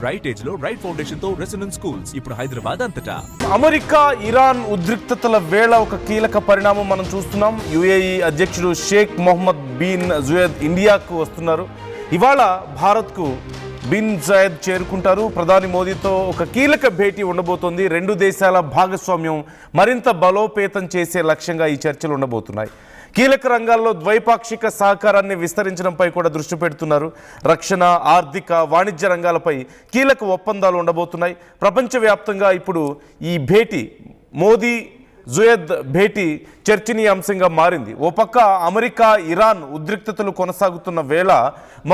Right age లో right foundation తో residence schools ఇప్పుడు హైదరాబాద్ అంతటా. అమెరికా ఇరాన్ ఉద్రిక్తతల వేళ ఒక కీలక పరిణామం మనం చూస్తున్నాం. యుఏఈ అధ్యక్షుడు షేక్ మొహమ్మద్ బిన్ జుయద్ ఇండియాకు వస్తున్నారు. ఇవాళ భారత్కు బిన్ జయద్ చేరుకుంటారు. ప్రధాని మోదీతో ఒక కీలక భేటీ ఉండబోతోంది. రెండు దేశాల భాగస్వామ్యం మరింత బలోపేతం చేసే లక్ష్యంగా ఈ చర్చలు ఉండబోతున్నాయి. కీలక రంగాల్లో ద్వైపాక్షిక సహకారాన్ని విస్తరించడంపై కూడా దృష్టి పెడుతున్నారు. రక్షణ, ఆర్థిక, వాణిజ్య రంగాలపై కీలక ఒప్పందాలు ఉండబోతున్నాయి. ప్రపంచవ్యాప్తంగా ఇప్పుడు ఈ భేటీ, మోదీ జుయద్ భేటీ చర్చనీయాంశంగా మారింది. ఓ పక్క అమెరికా ఇరాన్ ఉద్రిక్తతలు కొనసాగుతున్న వేళ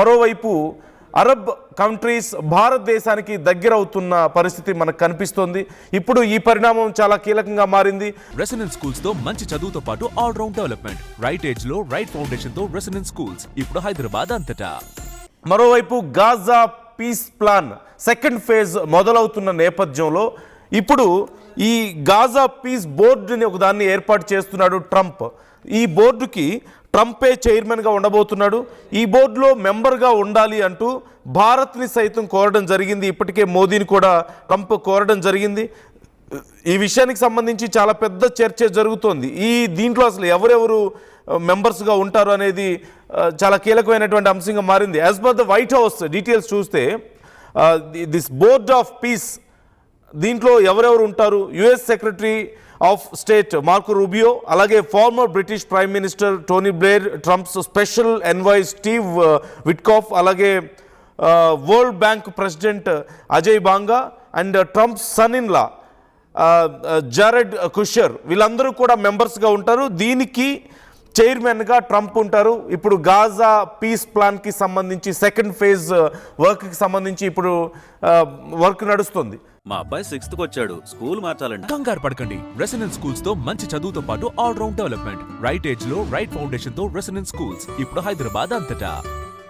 మరోవైపు అరబ్ కంట్రీస్ భారతదేశానికి దగ్గరవుతున్న పరిస్థితి మనకు కనిపిస్తోంది. ఇప్పుడు ఈ పరిణామం చాలా కీలకంగా మారింది. రెసిడెన్స్ స్కూల్స్ తో మంచి చదువుతో పాటు all round development. Right age లో రైట్ ఫౌండేషన్ తో రెసిడెన్స్ స్కూల్స్ ఇప్పుడు హైదరాబాద్ అంతటా. మరోవైపు Gaza peace plan second phase మొదలవుతున్న నేపథ్యంలో ఇప్పుడు ఈ గాజా పీస్ బోర్డుని ఒకదాన్ని ఏర్పాటు చేస్తున్నాడు ట్రంప్. ఈ బోర్డుకి ట్రంపే చైర్మన్గా ఉండబోతున్నాడు. ఈ బోర్డులో మెంబర్గా ఉండాలి అంటూ భారత్ని సైతం కోరడం జరిగింది. ఇప్పటికే మోదీని కూడా ట్రంప్ కోరడం జరిగింది. ఈ విషయానికి సంబంధించి చాలా పెద్ద చర్చ జరుగుతోంది. దీంట్లో అసలు ఎవరెవరు మెంబర్స్గా ఉంటారు అనేది చాలా కీలకమైనటువంటి అంశంగా మారింది. As per the White House details చూస్తే దిస్ బోర్డ్ ఆఫ్ పీస్, దీంట్లో ఎవరెవరు ఉంటారు? US secretary of state Marco Rubio, అలాగే former British prime minister Tony Blair, Trump's special envoy Steve Witkoff, అలాగే World Bank president Ajay Banga and Trump's son in law Jared Kushner, వీళ్ళందరూ కూడా మెంబర్స్గా ఉంటారు. దీనికి చైర్మన్గా ట్రంప్ ఉంటారు. ఇప్పుడు గాజా పీస్ ప్లాన్కి సంబంధించి సెకండ్ ఫేజ్ వర్క్కి సంబంధించి ఇప్పుడు వర్క్ నడుస్తుంది. మా అబ్బాయి 6th వచ్చాడు, స్కూల్ మార్చాలండి. కంగారు పడకండి. రెసిడెన్స్ స్కూల్స్ తో మంచి చదువుతో పాటు all round development. Right age లో రైట్ ఫౌండేషన్ తో రెసిడెన్స్ స్కూల్స్ ఇప్పుడు హైదరాబాద్ అంతటా.